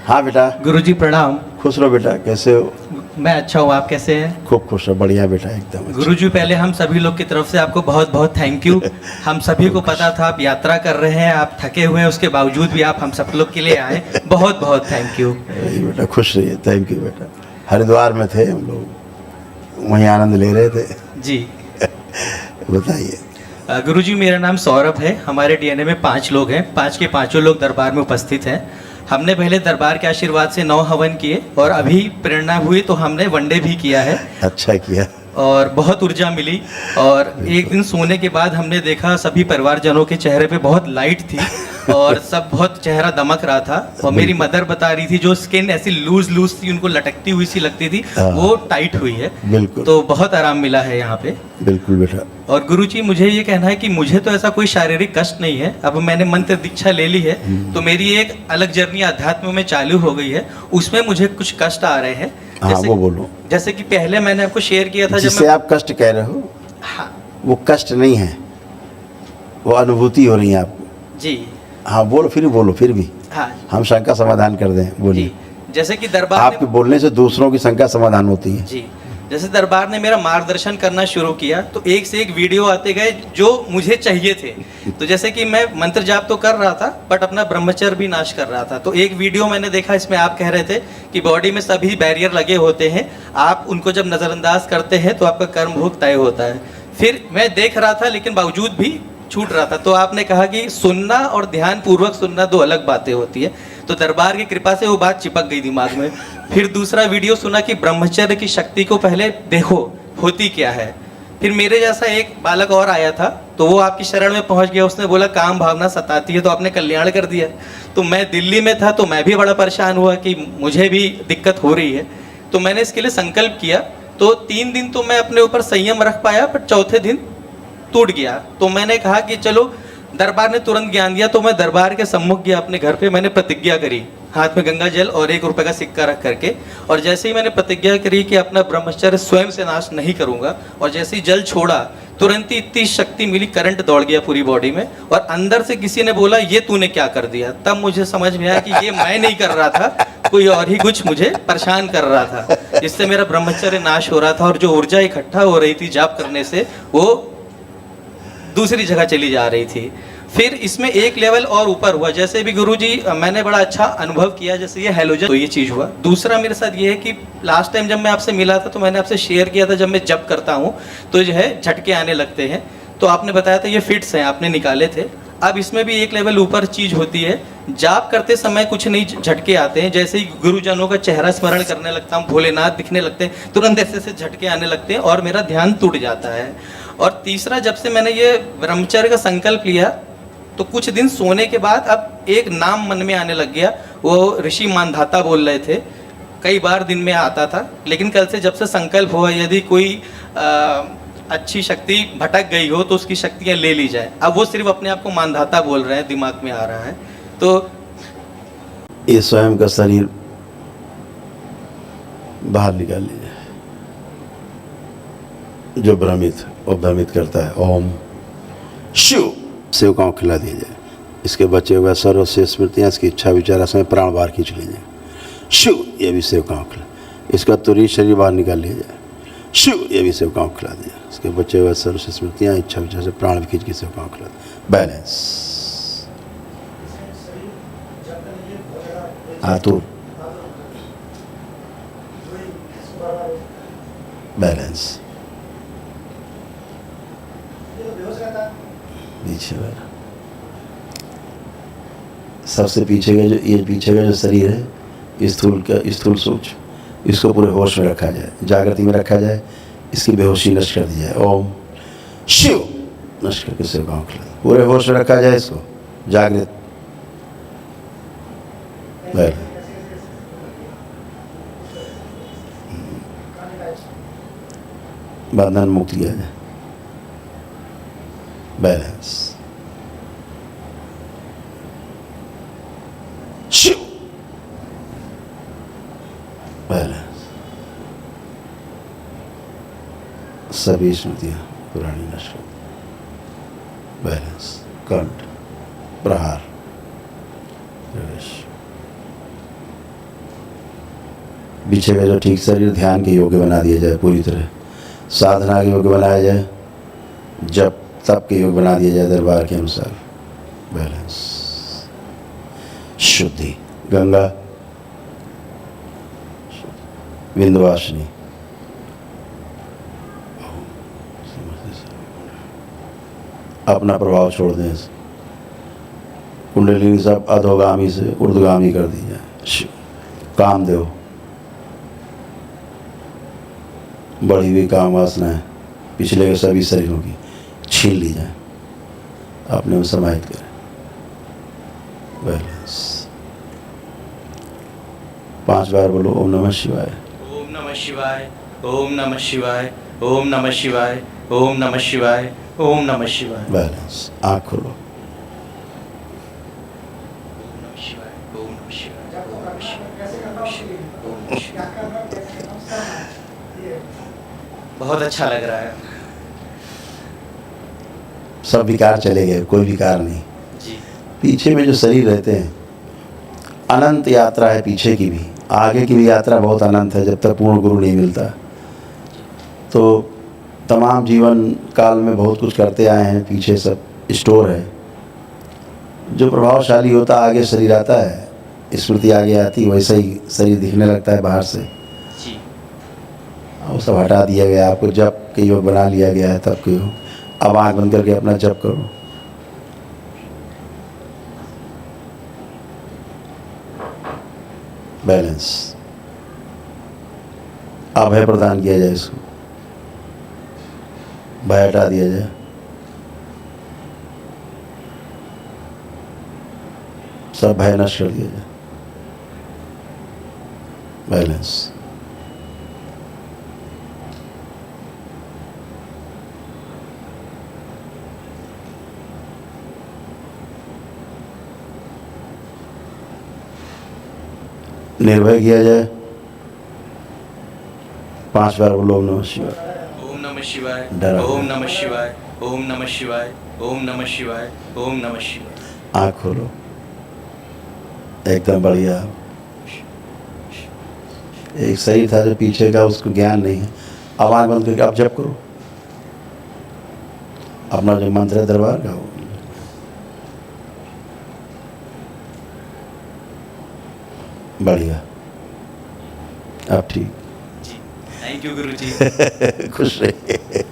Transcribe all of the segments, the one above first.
हाँ बेटा। गुरुजी प्रणाम। खुश रहो बेटा, कैसे हो? मैं अच्छा हूँ, आप कैसे हैं? खूब खुश रहो, बढ़िया बेटा, एकदम अच्छा। गुरुजी पहले हम सभी लोग की तरफ से आपको बहुत बहुत थैंक यू। हम सभी को पता था आप यात्रा कर रहे हैं, आप थके हुए हैं, उसके बावजूद भी आप हम सब लोग के लिए आए, बहुत बहुत थैंक यू। वही बेटा, खुश रहिए, थैंक यू बेटा। हरिद्वार में थे हम लोग, वहीं आनंद ले रहे थे। जी बताइए। गुरुजी, मेरा नाम सौरभ है। हमारे डीएनए में 5 लोग हैं, 5 के पाँचों लोग दरबार में उपस्थित हैं। हमने पहले दरबार के आशीर्वाद से 9 हवन किए और अभी प्रेरणा हुई तो हमने वनडे भी किया है अच्छा किया। और बहुत ऊर्जा मिली। और एक दिन सोने के बाद हमने देखा सभी परिवारजनों के चेहरे पे बहुत लाइट थी और सब बहुत चेहरा दमक रहा था। और मेरी मदर बता रही थी जो स्किन ऐसी लूज लूज थी, उनको लटकती हुई सी लगती थी, वो टाइट हुई है। बिल्कुल। तो बहुत आराम मिला है यहाँ पे। बिल्कुल बेटा। और गुरुजी, मुझे ये कहना है कि मुझे तो ऐसा कोई शारीरिक कष्ट नहीं है। अब मैंने मंत्र दीक्षा ले ली है तो मेरी एक अलग जर्नी अध्यात्म में चालू हो गई है। उसमें मुझे कुछ कष्ट आ रहे हैं। हाँ वो बोलो। जैसे कि पहले मैंने आपको शेयर किया था, जिससे आप कष्ट कह रहे हो, हाँ वो कष्ट नहीं है, वो अनुभूति हो रही है आपको। जी हाँ बोलो, फिर बोलो, फिर भी हाँ हम शंका समाधान कर दें, बोलिए। जी, जैसे कि दरबार आपके बोलने से दूसरों की शंका समाधान होती है। जी, जैसे दरबार ने मेरा मार्गदर्शन करना शुरू किया तो एक से एक वीडियो आते गए जो मुझे चाहिए थे। तो जैसे कि मैं मंत्र जाप तो कर रहा था बट अपना ब्रह्मचर्य भी नाश कर रहा था। तो एक वीडियो मैंने देखा, इसमें आप कह रहे थे कि बॉडी में सभी बैरियर लगे होते हैं, आप उनको जब नज़रअंदाज करते हैं तो आपका कर्म भोग तय होता है। फिर मैं देख रहा था लेकिन बावजूद भी छूट रहा था। तो आपने कहा कि सुनना और ध्यान पूर्वक सुनना 2 अलग बातें होती है। तो दरबार की कृपा से वो बात चिपक गई दिमाग में। फिर दूसरा वीडियो सुना कि ब्रह्मचर्य की शक्ति को पहले देखो होती क्या है। फिर मेरे जैसा एक बालक और आया था तो वो आपकी शरण में पहुंच गया। उसने बोला काम भावना सताती है, तो आपने कल्याण कर दिया। तो मैं दिल्ली में था तो मैं भी बड़ा परेशान हुआ कि मुझे भी दिक्कत हो रही है। तो मैंने इसके लिए संकल्प किया। तो 3 दिन तो मैं अपने ऊपर संयम रख पाया, बट चौथे दिन टूट गया। तो मैंने कहा कि चलो, दरबार ने तुरंत ज्ञान दिया तो मैं दरबार के सम्मुख गया अपने घर पे। मैंने प्रतिज्ञा करी, हाथ में गंगा जल और 1 रुपए का सिक्का रख करके। और जैसे ही मैंने प्रतिज्ञा करी कि अपना ब्रह्मचर्य स्वयं से नाश नहीं करूंगा, और जैसे ही जल छोड़ा तुरंत ही इतनी शक्ति मिली, करंट दौड़ गया पूरी बॉडी में। और अंदर से किसी ने बोला ये तूने क्या कर दिया। तब मुझे समझ में आया कि ये मैं नहीं कर रहा था, कोई और ही कुछ मुझे परेशान कर रहा था, जिससे मेरा ब्रह्मचर्य नाश हो रहा था। और जो ऊर्जा इकट्ठा हो रही थी जाप करने से, वो दूसरी जगह चली जा रही थी। फिर इसमें एक लेवल और ऊपर हुआ। जैसे भी गुरुजी मैंने बड़ा अच्छा अनुभव किया, जैसे ये हैलोजन, तो ये चीज़ हुआ। दूसरा मेरे साथ ये है कि लास्ट टाइम जब मैं आपसे मिला था तो मैंने आपसे शेयर किया था, जब मैं जप करता हूँ तो जो है झटके आने लगते हैं। तो आपने बताया था ये फिट्स हैं, आपने निकाले थे। अब इसमें भी एक लेवल ऊपर चीज़ होती है। जाप करते समय कुछ नहीं झटके आते हैं, जैसे ही गुरुजनों का चेहरा स्मरण करने लगता हूँ, भोलेनाथ दिखने लगते हैं, तुरंत ऐसे से झटके आने लगते हैं और मेरा ध्यान टूट जाता है। और तीसरा, जब से मैंने ये ब्रह्मचर्य का संकल्प लिया तो कुछ दिन सोने के बाद अब एक नाम मन में आने लग गया। वो ऋषि मानधाता बोल रहे थे, कई बार दिन में आता था। लेकिन कल से जब से संकल्प हुआ, यदि कोई अच्छी शक्ति भटक गई हो तो उसकी शक्तियाँ ले ली जाए। अब वो सिर्फ अपने आप को मानधाता बोल रहे हैं, दिमाग में आ रहा है। तो ये स्वयं का शरीर बाहर निकाल लीजिए, जो भ्रमित और भ्रमित करता है। ओम शिव। सेवकाओं खिला दिया जाए। इसके बचे हुए सर्व से स्मृतियाँ, इसकी इच्छा विचार समय प्राण बाहर खींच लीजिए। शिव, ये भी सेवकाओं खिला। इसका तुरंत शरीर बाहर निकाल लिया जाए। शिव, ये भी सेवकाओं खिला दिया। इसके बचे हुए सर्व से स्मृतियाँ, इच्छा विचार से प्राण भी खींच के सेवकाओं खिला दिया। बैलेंस। आतुर। बैलेंस। पीछे वाला, सबसे पीछे का जो, ये पीछे का जो शरीर है, स्थूल सूक्ष्म, इसको पूरे होश में रखा जाए, जागृति में रखा जाए। इसकी बेहोशी नष्ट कर दी जाए। ओम शिव। नष्ट करके सेवकाओं खिला, पूरे होश में रखा जाए, इसको जागृत। बंधन मुक्त किया जाए। बैलेंस। शिव। बैलेंस। सभी स्मृतियां पुरानी नष्ट। बैलेंस। कंठ, प्रहार, प्रवेश। पीछे का जो ठीक शरीर ध्यान के योग्य बना दिया जाए, पूरी तरह साधना के योग्य बनाया जाए, जब तब के योग्य बना दिया जाए दरबार के अनुसार। बैलेंस, शुद्धि, गंगा विंध्यवासिनी, अपना प्रभाव छोड़ दें, कुंडलिनी सब अधोगामी से ऊर्ध्वगामी कर दी जाए। कामदेव, बढ़ी हुई काम वासनाएं पिछले के सभी शरीरों की छीन ली जाए, अपने में समाहित करें। बैलेंस, 5 बार बोलो ओम नमः शिवाय। ओम नमः शिवाय, ओम नमः शिवाय, ओम नमः शिवाय, ओम नमः शिवाय, ओम नमः शिवाय। बैलेंस, आँख खोलो। ओम नमः शिवाय, ओम नमः शिवाय, ओम नमः शिवाय, ओम नमः शिवाय, ओम नमः शिवाय। बहुत अच्छा लग रहा है सब विकार चले गए, कोई विकार नहीं। जी। पीछे में जो शरीर रहते हैं, अनंत यात्रा है पीछे की भी, आगे की भी यात्रा बहुत अनंत है, जब तक पूर्ण गुरु नहीं मिलता। तो तमाम जीवन काल में बहुत कुछ करते आए हैं, पीछे सब स्टोर है। जो प्रभावशाली होता आगे शरीर आता है, स्मृति आगे आती, वैसा ही शरीर दिखने लगता है बाहर से। जी। वो सब हटा दिया गया, आपको जप के योग बना लिया गया है, तब के योग। अब आँख बंद करके अपना जप करो। बैलेंस, अभय प्रदान किया जाए, इसको भय हटा दिया जाए। सब भय नष्ट कर दिया जाए। बैलेंस, निर्भय किया जाए। 5 बार बोलो ओम नमः शिवाय। ओम नमः शिवाय, डरा ओम नमः शिवाय, ओम नमः शिवाय, ओम नमः शिवाय, ओम नमः शिवाय। आँख खोलो, एकदम बढ़िया। एक शरीर था जो पीछे का, उसको ज्ञान नहीं है। अब आँख बंद करके आप जप करो, अपना जो मंत्र है दरबार का, वो बढ़िया। अब ठीक। जी, थैंक यू गुरुजी। खुश रहिए।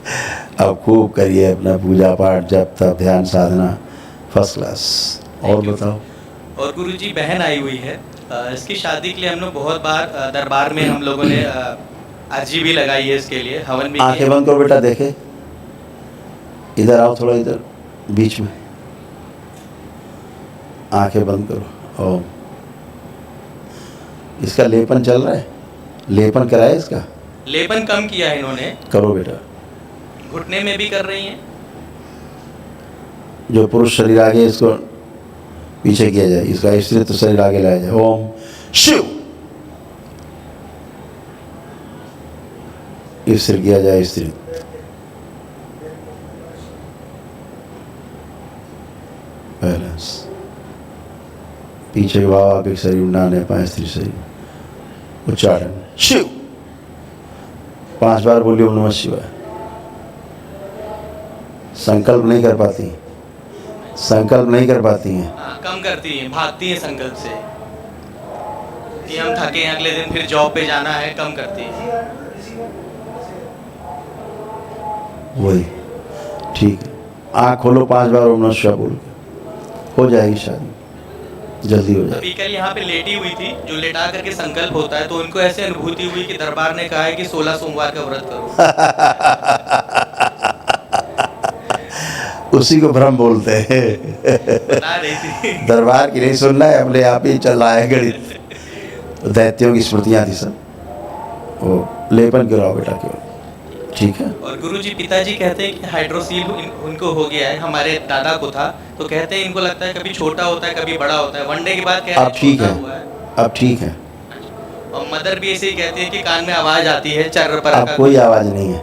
अब खूब करिए अपना पूजा पाठ, जप तप, ध्यान साधना, फर्स्ट क्लास। और Thank you. बताओ। और गुरुजी बहन आई हुई है, इसकी शादी के लिए हम लोग बहुत बार दरबार में हम लोगों ने अर्जी भी लगाई है, इसके लिए हवन भी आंखें बंद करो बेटा, देखे इधर आओ, थोड़ा इधर बीच में। आंखें बंद करो। ओम। इसका लेपन चल रहा है, लेपन कराए इसका। लेपन कम किया है इन्होंने, करो बेटा। घुटने में भी कर रही हैं। जो पुरुष शरीर आगे, इसको पीछे किया जाए, इसका स्त्री तो शरीर आगे लाया जाए। ओम शिव। स्थिर किया जाए, स्त्री। बैलेंस, पीछे भाव आगे शरीर ना ले पाए, स्त्री शरीर। उच्चारण शिव। 5 बार बोलिए ओम नमः शिवाय। संकल्प नहीं कर पाती, संकल्प नहीं कर पाती हैं। हाँ, कम करती हैं, भागती हैं संकल्प से कि हम थके हैं, अगले दिन फिर जॉब पे जाना है, कम करती हैं। वही ठीक है। आँख खोलो, 5 बार ओम नमः शिवाय बोल के हो जाएगी शादी, जल्दी हो जाएगी। अभी कल यहाँ पे लेटी हुई थी, जो लेटा करके संकल्प होता है, तो उनको ऐसे अनुभूति हुई कि दरबार ने कहा है कि 16 सोमवार का व्रत करो। उसी को भ्रम बोलते हैं। बता रही थी। दरबार की नहीं सुनना है, अपने आप ही चल रहा है गणित। दैत्यों की स्मृतियाँ थी सब। वो लेपन गिराओ बेटा केवल, ठीक है। और गुरुजी पिताजी कहते हैं कि हाइड्रोसील उनको हो गया है, हमारे दादा को था, तो कहते हैं इनको लगता है कभी छोटा होता है कभी बड़ा होता है। वनडे के बाद कह रहे अब ठीक छोटा है, हुआ है। अब ठीक है। और मदर भी ऐसे ही कहती है कि कान में आवाज आती है, चर्र पर अब कोई आवाज़ नहीं है।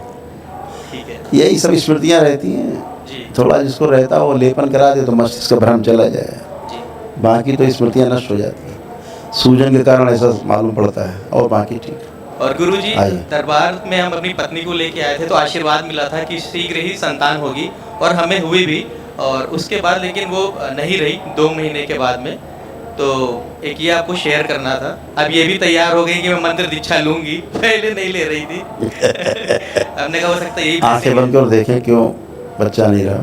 ठीक है यही सब स्मृतियाँ रहती हैं। जी। थोड़ा जिसको रहता हो लेपन करा दे तो मस्तिष्क का भ्रम चला जाए, जी। बाकी तो स्मृतियाँ नष्ट हो जाती हैं। सूजन के कारण ऐसा मालूम पड़ता है, और बाकी ठीक। और गुरुजी आइए। दरबार में हम अपनी पत्नी को लेके आए थे तो आशीर्वाद मिला था कि शीघ्र ही संतान होगी और हमें हुई भी। और उसके बाद लेकिन वो नहीं रही 2 महीने के बाद में। तो एक ये आपको शेयर करना था। अब ये भी तैयार हो गई कि मैं मंत्र दीक्षा लूंगी, पहले नहीं ले रही थी। हमने कहा हो सकता है यही आंखें बंद कर देखें क्यों बच्चा नहीं रहा।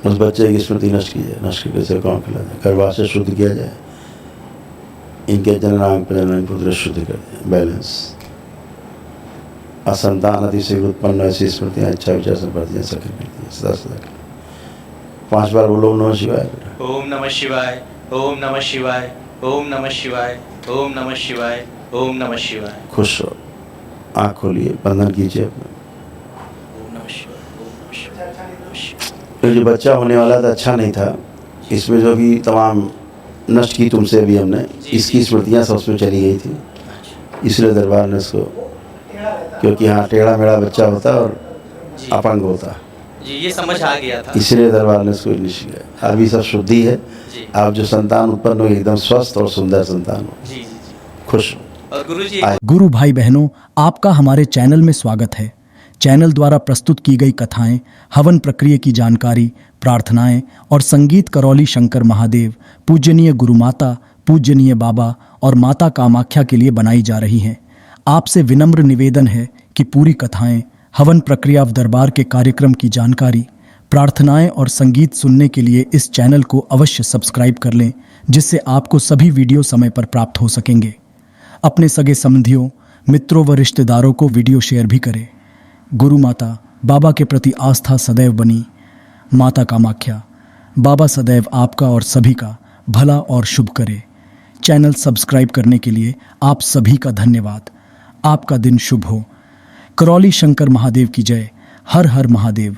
उस बच्चे की स्मृति नष्ट की जाए, नष्ट करके सिर कौन खिला जाए, गर्भाशय से शुद्ध किया जाए, इनके जननांग प्रजनन पुत्र शुद्ध कर दें, बैलेंस। असंतान अतिशीघ्र उत्पन्न ऐसी स्मृतियाँ इच्छा विचार संपत्तियाँ सक्रिय करती हैं सदा सदा। 5 बार बोलो नमः शिवाय। ओम नमः शिवाय, ओम नमः शिवाय, ओम नमः शिवाय, ओम नमः शिवाय, ओम नमः शिवाय। खुश हो, आँख खोलिए, बंधन कीजिए अपना। ओम नमः शिवाय, ओम नमः शिवाय, ओम नमः शिवाय। तो जो बच्चा होने वाला था अच्छा नहीं था, इसमें जो भी तमाम नष्ट की तुमसे भी हमने, इसकी स्मृतियाँ सब उसमें चली गई थी, इसलिए दरबार ने इसको, क्योंकि हाँ टेढ़ा मेढ़ा बच्चा होता और जी। अपंग होता, जी ये समझ आ गया था। इसलिए दरबार ने इसको निश्चय किया। अभी सब शुद्धि है, जी आप जो संतान उत्पन्न हो एकदम स्वस्थ और सुंदर संतान हो, जी जी। खुश हो। और गुरुजी गुरु भाई बहनों, आपका हमारे चैनल में स्वागत है। चैनल द्वारा प्रस्तुत की गई कथाएं, हवन प्रक्रिया की जानकारी, प्रार्थनाएं और संगीत करौली शंकर महादेव, पूजनीय गुरु माता, पूजनीय बाबा और माता कामाख्या के लिए बनाई जा रही हैं। आपसे विनम्र निवेदन है कि पूरी कथाएं, हवन प्रक्रिया व दरबार के कार्यक्रम की जानकारी, प्रार्थनाएं और संगीत सुनने के लिए इस चैनल को अवश्य सब्सक्राइब कर लें, जिससे आपको सभी वीडियो समय पर प्राप्त हो सकेंगे। अपने सगे संबंधियों, मित्रों व रिश्तेदारों को वीडियो शेयर भी करें। गुरु माता बाबा के प्रति आस्था सदैव बनी। माता कामाख्या बाबा सदैव आपका और सभी का भला और शुभ करे। चैनल सब्सक्राइब करने के लिए आप सभी का धन्यवाद। आपका दिन शुभ हो। करौली शंकर महादेव की जय। हर हर महादेव।